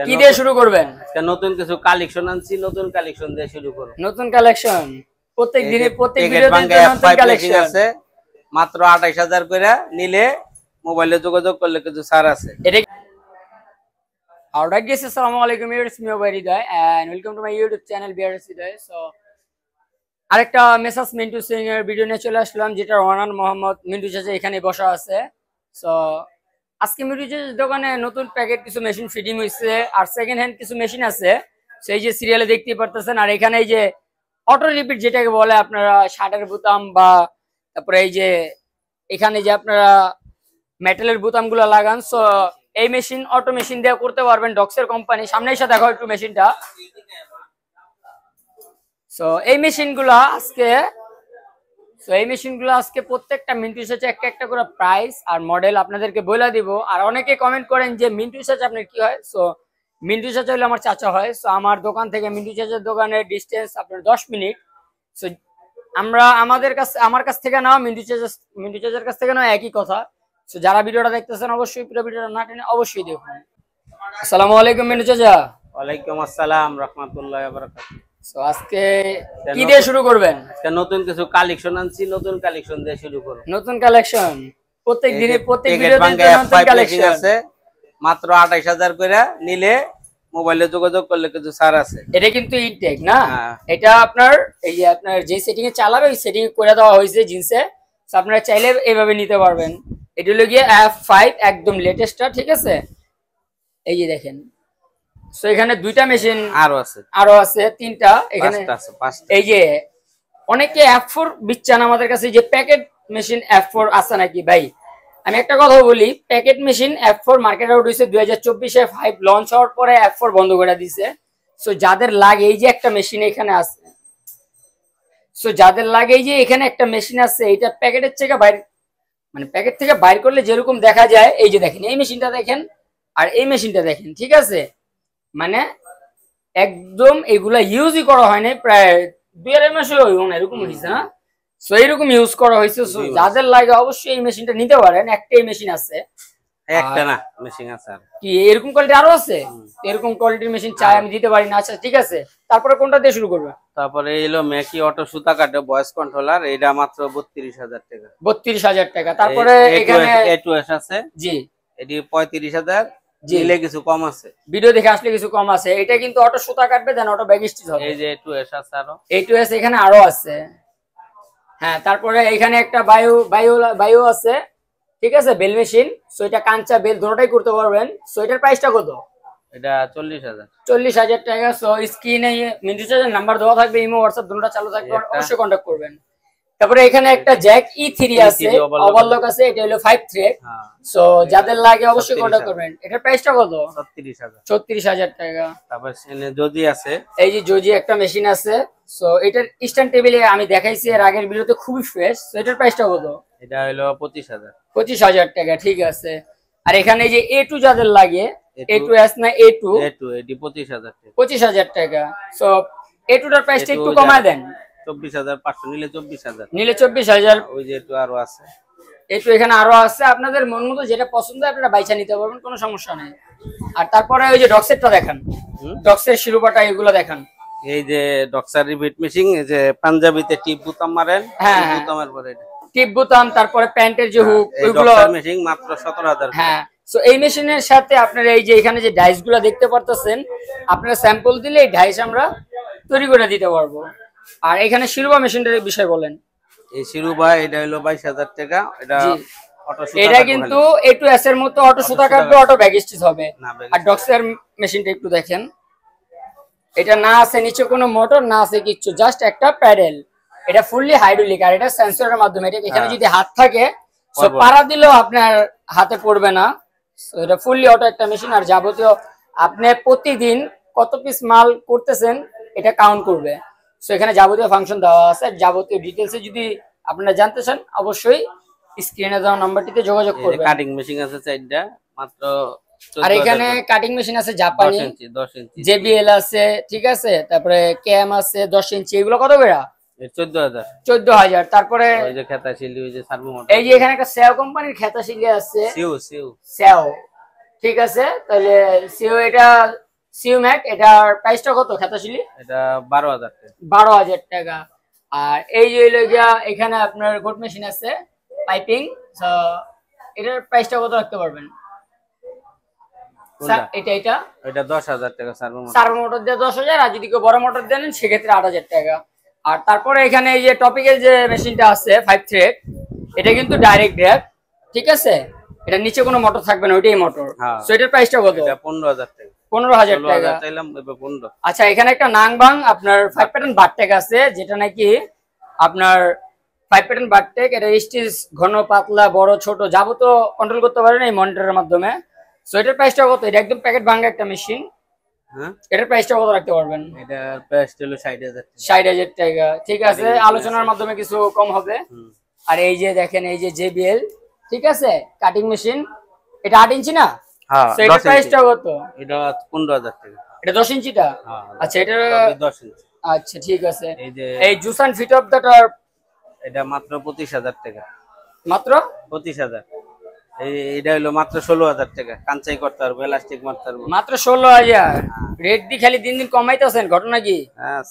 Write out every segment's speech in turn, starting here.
কি দিয়ে শুরু করবেন? নতুন কিছু কালেকশন আনছি, নতুন কালেকশন দিয়ে শুরু করব। নতুন কালেকশন প্রত্যেক দিনে প্রত্যেক ভিডিওতে নতুন কালেকশন আছে, মাত্র 28000 করে নিলে মোবাইলে যোগাযোগ করলে কিছু ছাড় আছে। এটা alright guys, assalamu alaikum, it's me Hriday and welcome to my YouTube channel BRS Hriday. So আরেকটা মেসাজ মিন্টু সিং এর ভিডিও নিয়ে চলে আসলাম, যেটা ওয়ানার মোহাম্মদ মিন্টু চাচা এখানে বসা আছে। সো আজকে মিন্টু চাচার দোকানে নতুন প্যাকেট কিছু মেশিন ফিটিং হয়েছে আর সেকেন্ড হ্যান্ড কিছু মেশিন আছে, সেই যে সিরিয়ালে দেখতে পারতেছেন। আর এখানে এই যে অটো রিপিট যেটাকে বলে আপনারা শার্টের বোতাম বা তারপরে এই যে এখানে যে আপনারা মেটালের বোতামগুলো লাগান, সো এই মেশিন অটো মেশিন দিয়ে করতে পারবেন। ডক্সের কোম্পানি, সামনে এসে দেখো একটু মেশিনটা। সো এই মেশিনগুলো আজকে প্রত্যেকটা মিন্টু চাচা একটা একটা করে প্রাইস আর মডেল আপনাদেরকে বলে দিব। আর অনেকে কমেন্ট করেন যে মিন্টু চাচা আপনার কি হয়? সো মিন্টু চাচা হলে আমার চাচা হয়। সো আমার দোকান থেকে মিন্টু চাচার দোকানের ডিস্টেন্স আপনার 10 মিনিট। সো আমার কাছ থেকে নাও, মিন্টু চাচার কাছ থেকে নাও, একই কথা। সো যারা ভিডিওটা দেখতেছেন অবশ্যই পুরো ভিডিওটা না টেনে অবশ্যই দেখুন। আসসালামু আলাইকুম মিন্টু চাচা। ওয়ালাইকুম আসসালাম রাহমাতুল্লাহি ওয়া বারাকাতুহু। সো আজকে কি দিয়ে শুরু করবেন? নতুন কিছু কালেকশন আনছি, নতুন কালেকশন দিয়ে শুরু করব। নতুন কালেকশন প্রত্যেক দিনে প্রত্যেক ভিডিওতে নতুন কালেকশন আছে, মাত্র 28000 করে নিলে মোবাইলে যোগাযোগ করলে কিছু ছাড় আছে। এটা কিন্তু ইনটেক না, এটা আপনার এই যে আপনার যে সেটিং এ চালাবে ওই সেটিং করে দেওয়া হয়েছে জিন্সে। সো আপনারা চাইলে এইভাবে নিতে পারবেন। এটা হলো গিয়ে F5 একদম লেটেস্টটা, ঠিক আছে? এই যে দেখেন। সো এখানে দুইটা মেশিন আরো আছে তিনটা এখানে পাঁচটা। এই যে অনেকে F4 বিচ্ছান আমাদের কাছে, যে প্যাকেট মেশিন F4 আছে নাকি ভাই? আমি একটা কথা বলি, packet machine F4 market out হয়েছে 2024-এ 5 লঞ্চ হওয়ার পরে F4 বন্ধ করে দিয়েছে। সো যাদের লাগে এই যে একটা মেশিন এখানে আছে, এখানে একটা মেশিন আছে, এটা প্যাকেটের থেকে বাইরে, মানে প্যাকেট থেকে বাইর করলে যেরকম দেখা যায়, এই যে দেখেন এই মেশিনটা দেখেন আর এই মেশিনটা দেখেন, ঠিক আছে? মানে একদম এগুলা ইউজই করা হয় না, প্রায় 2.5 মাসে এরকম হয়েছে না? সো এইরকম ইউজ করা হয়েছে। যাদের লাগে অবশ্যই এই মেশিনটা নিতে পারেন। একটাই মেশিন আছে, একটা না মেশিন আছে। কি এরকম কোয়ালিটি আরো আছে? এরকম কোয়ালিটির মেশিন চাই আমি দিতে পারি না। আচ্ছা ঠিক আছে, তারপরে কোনটা দিয়ে শুরু করবে? তারপরে এলো ম্যাকি অটো সুতা কাটে ভয়েস কন্ট্রোলার, এটা মাত্র 32000 টাকা। 32000 টাকা। তারপরে এখানে A2S আছে, জি, এটি 35000, জিলে কিছু কম আছে, ভিডিও দেখে আসলে কিছু কম আছে। এটা কিন্তু অটো সুতা কাটবে, দেন অটো ব্যাগ স্টিচ হবে। এই যে A2S আছে, আরো A2S এখানে আরো আছে। হ্যাঁ, তারপরে এখানে একটা বায়ো আছে, ঠিক আছে? Bell machine. সো এটা কাঞ্চা বেল দুটোটাই করতে পারবেন। সো এটার প্রাইসটা কত? এটা 40000। 40000 টাকা। সো স্ক্রিনে মিন্টু চাচার নাম্বার দেওয়া থাকবে, ইমো হোয়াটসঅ্যাপ দুটোটা চালু থাকবে, অবশ্যই কন্টাক্ট করবেন। তারপরে এখানে একটা জ্যাক E3 আছে, ওভারলক আছে, এটা হলো 5 থ্রেড। সো যাদের লাগে অবশ্যই কন্টাক্ট করবেন। এটার প্রাইসটা কত? 36000 টাকা। তারপর এখানে জজি আছে, এই যে জজি একটা মেশিন আছে। সো এটার স্ট্যান্ড টেবিলে আমি দেখাইছি এর আগের ভিডিওতে, খুবই ফ্রেশ। সো এটার প্রাইসটা কত? এটা হলো 25000। 25000 টাকা, ঠিক আছে। আর এখানে যে A2 যাদের লাগে, A2S না A2, এটি 25000 টাকা। 25000 টাকা। সো A2 টার প্রাইসটা একটু কমায় দেন। 24500 নিলে 24000। নিলে 24000। ওই যে একটু আরো আছে, একটু এখানে আরো আছে, আপনাদের মন মতো যেটা পছন্দ আপনারা বাইচা নিতে পারবেন, কোনো সমস্যা নেই। আর তারপরে ওই যে ডক্সেরটা দেখান, ডক্সের শিরোপাটা এগুলো দেখান। এই যে ডক্সার রিপিট মেশিন, এই যে পাঞ্জাবিতে টিপ বুতাম মারেন, হ্যাঁ বুতামের পরে টিপ বুতাম, তারপরে প্যান্টের যে হুক, ওইগুলো মেশিন মাত্র 17000। হ্যাঁ। সো এই মেশিনের সাথে আপনারা এই যে এখানে যে ডাইস গুলা দেখতে পারতেছেন, আপনারা স্যাম্পল দিলে এই ডাইস আমরা তৈরি করে দিতে পারবো। আর এখানে শিরোপা মেশিনটার বিষয় বলেন। এই শিরোপা এটা হলো 22000 টাকা। এটা কিন্তু A2S এর মতো অটো সুতা কাটবে, অটো ব্যাগ স্টিচ হবে। আর ডক্সের মেশিনটা একটু দেখেন, এটা না আছে নিচে কোনো মোটর, না আছে কিচ্ছু, জাস্ট একটা প্যাডেল। এটা ফুললি হাইড্রোলিক, আর এটা সেন্সরের মাধ্যমে। এটা এখানে যদি হাত থাকে, সো পাড়া দিলেও আপনার হাতে পড়বে না। এটা ফুললি অটো একটা মেশিন। আর যাবতীয় আপনি প্রতিদিন কত পিস মাল করতেছেন এটা কাউন্ট করবে। সো এখানে যাবতীয় ফাংশন দেওয়া আছে। যাবতীয় ডিটেইলসে যদি আপনারা জানতে চান অবশ্যই স্ক্রিনে দেওয়া নাম্বারটিতে যোগাযোগ করবেন। কাটিং মেশিন আছে 4টা মাত্র। আর এখানে কাটিং মেশিন আছে জাপানি, 10 ইঞ্চি JBL আছে, ঠিক আছে? তারপরে ক্যাম আছে 10 ইঞ্চি। এগুলো কত করে? 14000। 14000। তারপরে ওই যে খেতাশিলি, ওই যে সার্ভো মোটর, এই যে এখানে একটা সেও কোম্পানির খেতাশিলি আছে, সেও সেও, ঠিক আছে, তাহলে সিও এটা সিও ম্যাক, এটার প্রাইসটা কত খাতাশিলি? এটা 12,000 টাকা। 12,000 টাকা। আর এই যে হইলো গিয়া এখানে আপনার গোট মেশিন আছে পাইপিং, এটার প্রাইসটা কত রাখতে পারবেন? কোনটা? এটা এটা 10,000 টাকা সার্ভো মোটর। সার্ভো মোটর দিয়ে 10,000, আর যদি কেউ বড় মোটর দেন সেক্ষেত্রে 8,000 টাকা। আর তারপরে এখানে এই যে টপিকের যে মেশিনটা আছে 5 থ্রেড, এটা কিন্তু ডাইরেক্ট ড্রাইভ, ঠিক আছে, এটা নিচে কোনো মোটর থাকবে না, ওইটাই মোটর। সো এটার প্রাইসটা কত? এটা 15,000 টাকা। 15,000 টাকা চাইলাম 15। আচ্ছা, এখানে একটা নাংবাং আপনার 5 প্যাটার্ন বারটেক আছে, যেটা নাকি আপনার 5 প্যাটার্ন বারটেক, এটা স্টিচ ঘন পাতলা বড় ছোট যাবতীয় কন্ট্রোল করতে পারেন এই মনিটরের মাধ্যমে। সো এটার প্রাইসটা কত? এটা একদম প্যাকেট ভাঙা একটা মেশিন। হ্যাঁ, এটার প্রাইসটা কত রাখতে পারবেন? এটার প্রাইস হলো 60,000 টাকা। 60,000 টাকা, ঠিক আছে, আলোচনার মাধ্যমে কিছু কম হবে। আর এই যে দেখেন, এই যে JBL, ঠিক আছে, কাটিং মেশিন, এটা 8 ইঞ্চি না? হ্যাঁ, সো এটার প্রাইসটা কত? এটা 15,000 টাকা। এটা 10 ইঞ্চিটা? হ্যাঁ, আচ্ছা, এটা 10 ইঞ্চি। আচ্ছা ঠিক আছে। এই যে এই জুসান ফিট অফ দ্যাট এটা মাত্র 25,000 টাকা। মাত্র 25,000। এটা হলো মাত্র 16,000 টাকা। কাঞ্চাই করতে পারবো, এলাস্টিক মারতে পারবো। মাত্র 16,000। রেট দি খালি দিন দিন কমাইতেছেন, ঘটনা কি? হ্যাঁ।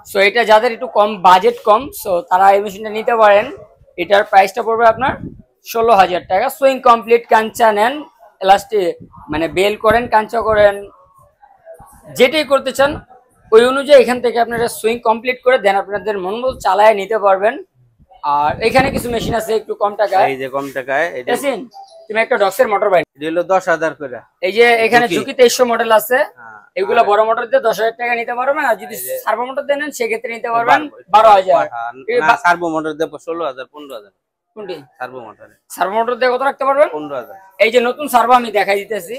সো এটা যাদের একটু কম বাজেট কম, সো তারা এই মেশিনটা নিতে পারেন। এটার প্রাইসটা পড়বে আপনার 16,000 টাকা। সুইং কমপ্লিট, কাঞ্চা নেন, এলাস্টিক মানে বেল করেন, কাঞ্চা করেন, যেটাই করতে চান ওই অনুযায়ী এখান থেকে আপনারা সুইং কমপ্লিট করে দেন, আপনাদের মন মতো চালায় নিতে পারবেন। আর এখানে কিছু মেশিন আছে একটু কম টাকায়। এই যে কম টাকায় এটা তুমি একটা ডক্সের মোটর বাইক, এটা হলো 10,000 করে। এই যে এখানে ঝুঁকি 2300 মডেল আছে, হ্যাঁ, এগুলা বড় মোটর দিয়ে 10,000 টাকা নিতে পারবেন। আর যদি সার্ভো মোটর দেন সেক্ষেত্রে নিতে পারবেন 12,000। না, সার্ভো মোটর দেব 16,000 15,000। কোনটি? Servo motor. সার্ভো মোটর দিয়ে কত রাখতে পারবেন? 15,000। এই যে নতুন সার্ভো আমি দেখাই দিতেছি,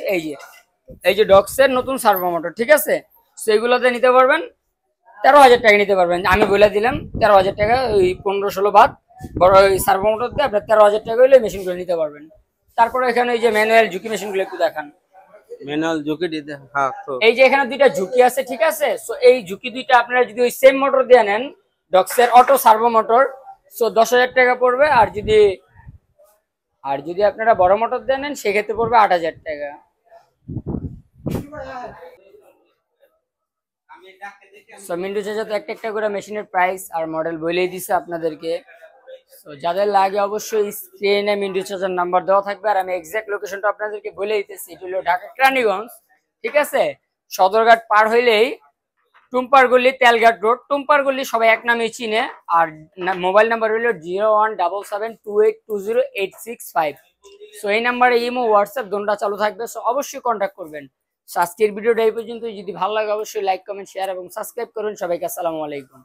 এই যে ডক্সের নতুন সার্ভো মোটর, ঠিক আছে, সেগুলোতে নিতে পারবেন 13,000 টাকা নিতে পারবেন। আমি বলে দিলাম 13,000 টাকা, ওই 15-16 বাদ বড় ওই সার্ভো মোটর দিয়ে আপনার 13,000 টাকা হলে মেশিনগুলো নিতে পারবেন। তারপরে এখানে এই যে ম্যানুয়াল ঝুঁকি মেশিনগুলো একটু দেখান। ম্যানুয়াল ঝুঁকি দিতে, হ্যাঁ, তো এই যে এখানে দুইটা ঝুঁকি আছে, ঠিক আছে, সো এই ঝুঁকি দুইটা আপনারা যদি ওই সেম মোটর দিয়ে নেন, ডক্সের অটো সার্ভো মোটর, সো 10,000 টাকা পড়বে। আর যদি আপনারা বড় মোটর দিয়ে নেন সেক্ষেত্রে পড়বে 8,000 টাকা। সো মিন্টু চাচা তো একটা একটা করে মেশিনের প্রাইস আর মডেল বলেই দিছে আপনাদেরকে। তো যাদের লাগে অবশ্যই স্ক্রিনে মিন্টু চাচার নাম্বার দেওয়া থাকবে, আর আমি এক্সাক্ট লোকেশনটা আপনাদেরকে বলে দিতেছি। এটা হলো ঢাকা কেরানীগঞ্জ, ঠিক আছে, সদরঘাট পার হইলেই টুম্পারগলি তেলঘাট রোড। টুম্পারগলি সবাই এক নামে চিনে। আর মোবাইল নাম্বার হলো 01772820865। সো এই নাম্বারে ইমো হোয়াটসঅ্যাপ দুটোটা চালু থাকবে, সো অবশ্যই কন্ট্যাক্ট করবেন। সো আজকের ভিডিওটা এই পর্যন্ত। যদি ভালো লাগে অবশ্যই লাইক কমেন্ট শেয়ার এবং সাবস্ক্রাইব করুন। সবাইকে আসসালামু আলাইকুম।